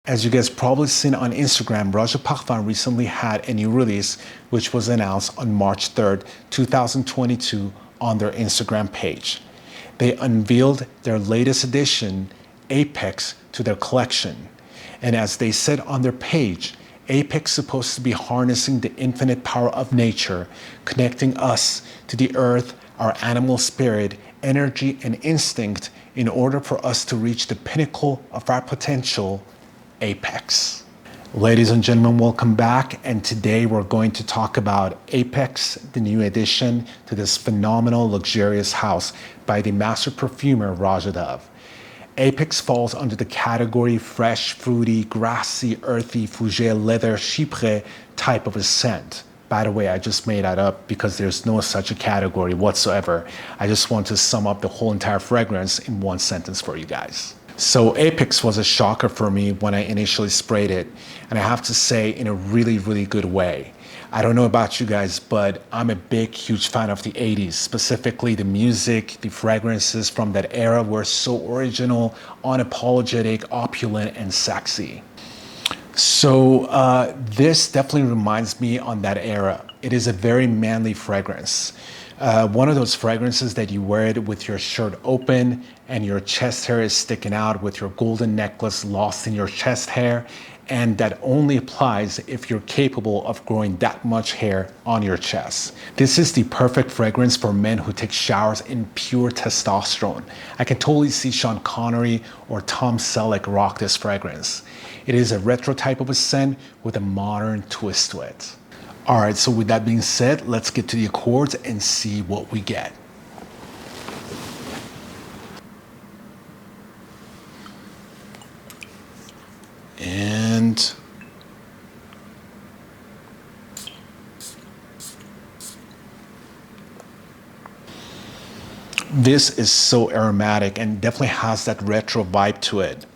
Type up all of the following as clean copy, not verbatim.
As you guys probably seen on Instagram, Roja Parfums recently had a new release which was announced on March 3rd, 2022 on their Instagram page. They unveiled their latest addition, Apex, to their collection. And as they said on their page, Apex is supposed to be harnessing the infinite power of nature, connecting us to the earth, our animal spirit, energy, and instinct in order for us to reach the pinnacle of our potential, Apex. Ladies and gentlemen, welcome back, and today we're going to talk about Apex, the new addition to this phenomenal luxurious house by the master perfumer Roja. Apex falls under the category fresh, fruity, grassy, earthy, fougere, leather, chypre type of a scent. By the way, I just made that up because there's no such a category whatsoever. I just want to sum up the whole entire fragrance in one sentence for you guys. So Apex was a shocker for me when I initially sprayed it, and I have to say, in a really, really good way. I don't know about you guys, but I'm a big, huge fan of the 80s, specifically the music, the fragrances from that era were so original, unapologetic, opulent, and sexy. So this definitely reminds me on that era. It is a very manly fragrance. One of those fragrances that you wear it with your shirt open and your chest hair is sticking out with your golden necklace lost in your chest hair, and that only applies if you're capable of growing that much hair on your chest. This is the perfect fragrance for men who take showers in pure testosterone. I can totally see Sean Connery or Tom Selleck rock this fragrance. It is a retro type of a scent with a modern twist to it. Alright, so with that being said, let's get to the accords and see what we get. And this is so aromatic and definitely has that retro vibe to it.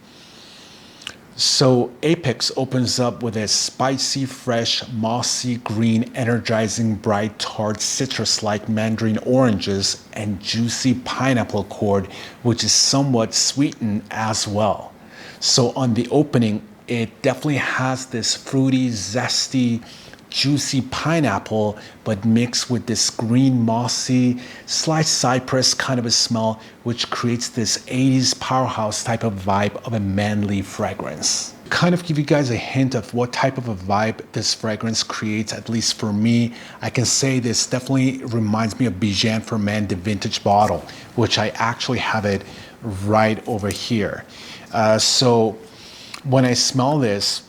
So Apex opens up with a spicy, fresh, mossy, green, energizing, bright, tart, citrus-like mandarin oranges and juicy pineapple accord, which is somewhat sweetened as well. So on the opening, it definitely has this fruity, zesty, juicy pineapple, but mixed with this green, mossy, slight cypress kind of a smell, which creates this 80s powerhouse type of vibe of a manly fragrance. Kind of give you guys a hint of what type of a vibe this fragrance creates, at least for me. I can say this definitely reminds me of Bijan for Men, the vintage bottle, which I actually have it right over here. So when I smell this,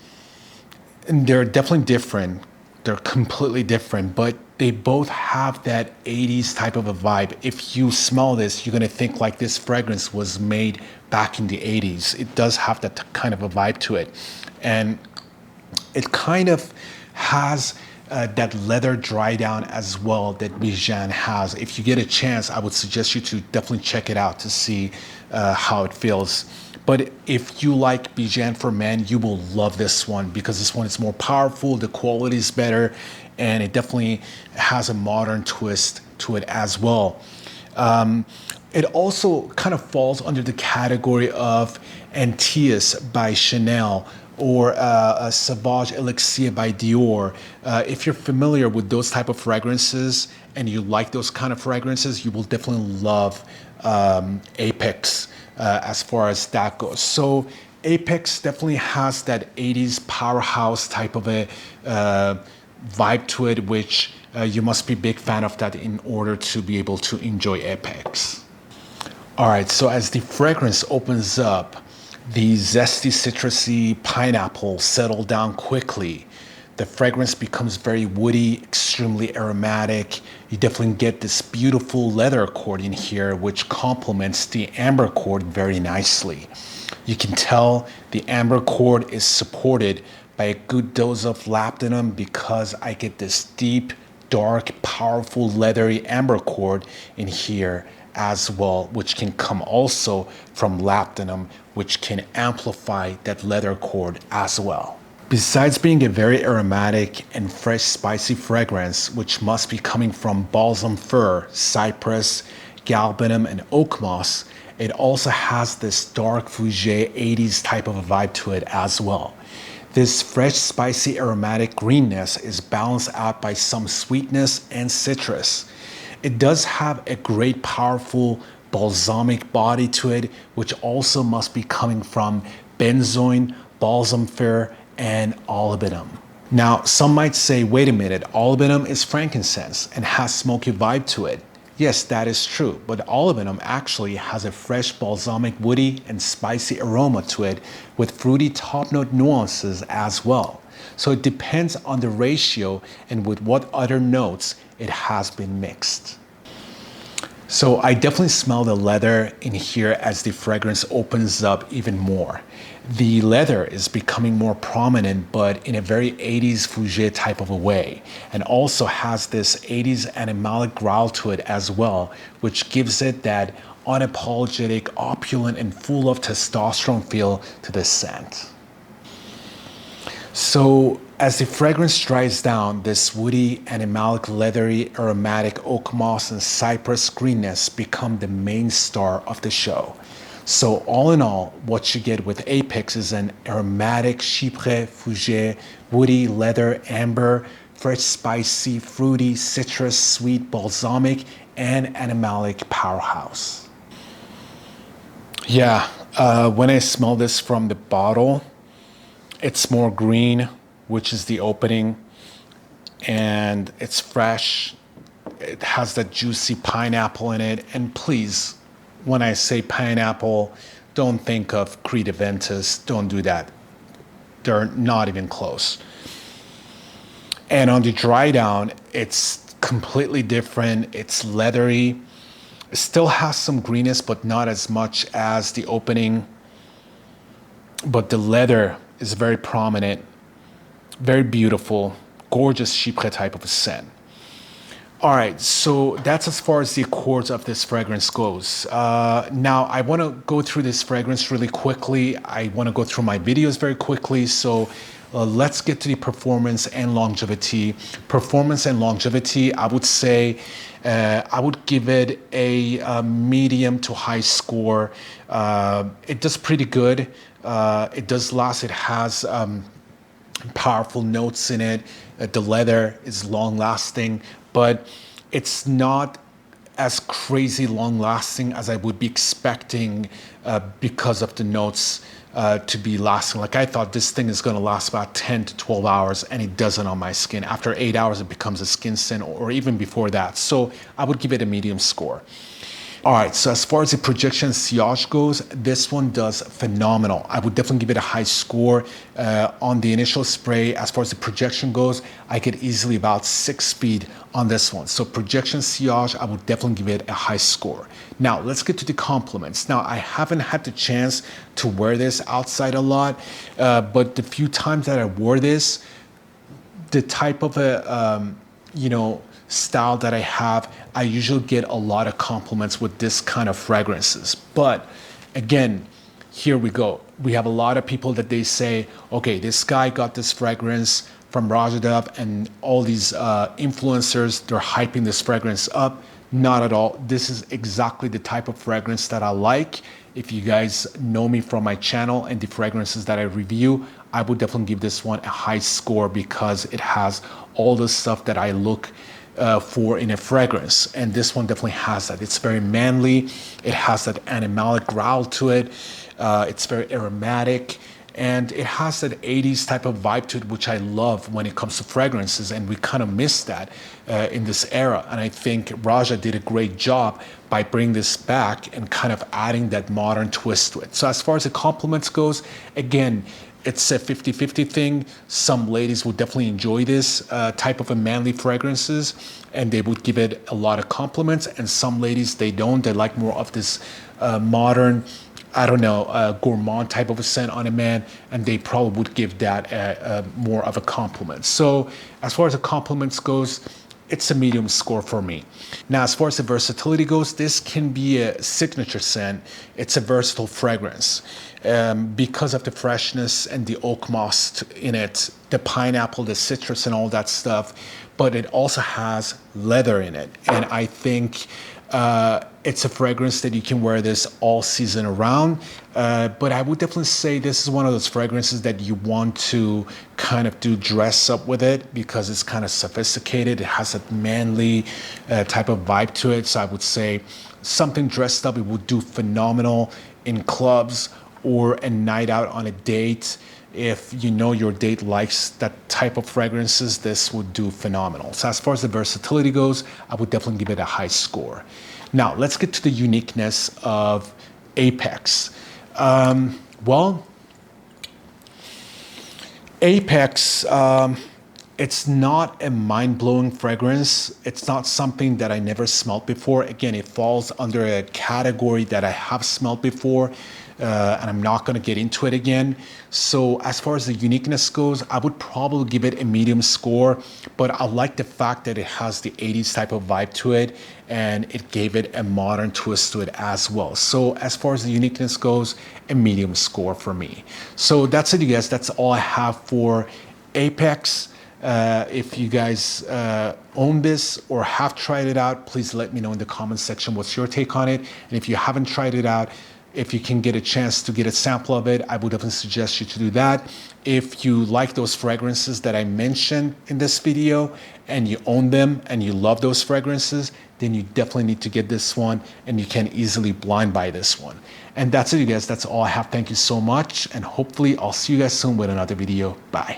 and they're definitely different. They're completely different, but they both have that 80s type of a vibe. If you smell this, you're gonna think like this fragrance was made back in the 80s. It does have that kind of a vibe to it. And it kind of has that leather dry down as well that Bijan has. If you get a chance, I would suggest you to definitely check it out to see how it feels. But if you like Bijan for Men, you will love this one because this one is more powerful, the quality is better, and it definitely has a modern twist to it as well. It also kind of falls under the category of Antilles by Chanel or a Sauvage Elixir by Dior. If you're familiar with those type of fragrances and you like those kind of fragrances, you will definitely love Apex as far as that goes. So Apex definitely has that 80s powerhouse type of a vibe to it, which you must be a big fan of that in order to be able to enjoy Apex. All right, so as the fragrance opens up, the zesty, citrusy pineapple settle down quickly. The fragrance becomes very woody, extremely aromatic. You definitely get this beautiful leather accord in here, which complements the amber accord very nicely. You can tell the amber accord is supported by a good dose of labdanum because I get this deep, dark, powerful, leathery amber accord in here as well, which can come also from labdanum, which can amplify that leather accord as well. Besides being a very aromatic and fresh spicy fragrance, which must be coming from balsam fir, cypress, galbanum, and oak moss, It also has this dark fougere 80s type of a vibe to it as well. This fresh, spicy, aromatic greenness is balanced out by some sweetness and citrus. It does have a great, powerful, balsamic body to it, which also must be coming from benzoin, balsam fir, and olibanum. Now, some might say, wait a minute, olibanum is frankincense and has smoky vibe to it. Yes, that is true, but olibanum actually has a fresh balsamic woody and spicy aroma to it with fruity top note nuances as well. So it depends on the ratio and with what other notes it has been mixed. So I definitely smell the leather in here as the fragrance opens up even more. The leather is becoming more prominent, but in a very 80s fougere type of a way, and also has this 80s animalic growl to it as well, which gives it that unapologetic, opulent, and full of testosterone feel to the scent. So as the fragrance dries down, this woody, animalic, leathery, aromatic oak moss and cypress greenness become the main star of the show. So all in all, what you get with Apex is an aromatic chypre, fougere, woody, leather, amber, fresh, spicy, fruity, citrus, sweet, balsamic, and animalic powerhouse. Yeah, when I smell this from the bottle, it's more green, which is the opening, and it's fresh. It has that juicy pineapple in it. And please, when I say pineapple, don't think of Creed Aventus. Don't do that. They're not even close. And on the dry down, it's completely different. It's leathery. It still has some greenness, but not as much as the opening. But the leather is very prominent, very beautiful, gorgeous chypre type of a scent. All right, so that's as far as the accords of this fragrance goes. Now, I want to go through this fragrance really quickly. I want to go through my videos very quickly. So let's get to the performance and longevity. Performance and longevity, I would say I would give it a medium to high score. It does pretty good. It does last. It has powerful notes in it. The leather is long lasting, but it's not as crazy long lasting as I would be expecting because of the notes to be lasting. Like I thought this thing is going to last about 10 to 12 hours, and it doesn't on my skin. After 8 hours, it becomes a skin scent, or even before that. So I would give it a medium score. All right, so as far as the projection sillage goes, this one does phenomenal. I would definitely give it a high score. On the initial spray, as far as the projection goes, I get easily about 6 speed on this one. So projection sillage, I would definitely give it a high score. Now, let's get to the compliments. Now, I haven't had the chance to wear this outside a lot, but the few times that I wore this, the type of a, style that I have, I usually get a lot of compliments with this kind of fragrances. But again, here we go. We have a lot of people that they say, okay, this guy got this fragrance from Roja, and all these influencers, they're hyping this fragrance up. Not at all. This is exactly the type of fragrance that I like. If you guys know me from my channel and the fragrances that I review, I would definitely give this one a high score because it has all the stuff that I look for in a fragrance, and this one definitely has that. It's very manly. It has that animalic growl to it. It's very aromatic, and it has that 80s type of vibe to it, which I love when it comes to fragrances, and we kind of miss that in this era. And I think Roja did a great job by bringing this back and kind of adding that modern twist to it. So as far as the compliments goes, again, it's a 50-50 thing. Some ladies would definitely enjoy this type of a manly fragrances, and they would give it a lot of compliments. And some ladies, they don't. They like more of this modern, gourmand type of a scent on a man, and they probably would give that more of a compliment. So as far as the compliments goes, it's a medium score for me. Now, as far as the versatility goes, this can be a signature scent. It's a versatile fragrance. Because of the freshness and the oak moss in it, the pineapple, the citrus, and all that stuff, but it also has leather in it. And I think It's a fragrance that you can wear this all season around. But I would definitely say this is one of those fragrances that you want to kind of do dress up with it because it's kind of sophisticated. It has a manly type of vibe to it. So I would say something dressed up, it would do phenomenal in clubs or a night out on a date. If you know your date likes that type of fragrances, this would do phenomenal. So as far as the versatility goes, I would definitely give it a high score. Now, let's get to the uniqueness of Apex. Well, Apex, it's not a mind-blowing fragrance. It's not something that I never smelled before. Again, it falls under a category that I have smelled before, and I'm not going to get into it again. So as far as the uniqueness goes, I would probably give it a medium score, but I like the fact that it has the 80s type of vibe to it, and it gave it a modern twist to it as well. So as far as the uniqueness goes, a medium score for me. So that's it, you guys. That's all I have for Apex. If you guys own this or have tried it out, please let me know in the comments section what's your take on it. And if you haven't tried it out, if you can get a chance to get a sample of it, I would definitely suggest you to do that. If you like those fragrances that I mentioned in this video and you own them and you love those fragrances, then you definitely need to get this one, and you can easily blind buy this one. And that's it, you guys. That's all I have. Thank you so much. And hopefully I'll see you guys soon with another video. Bye.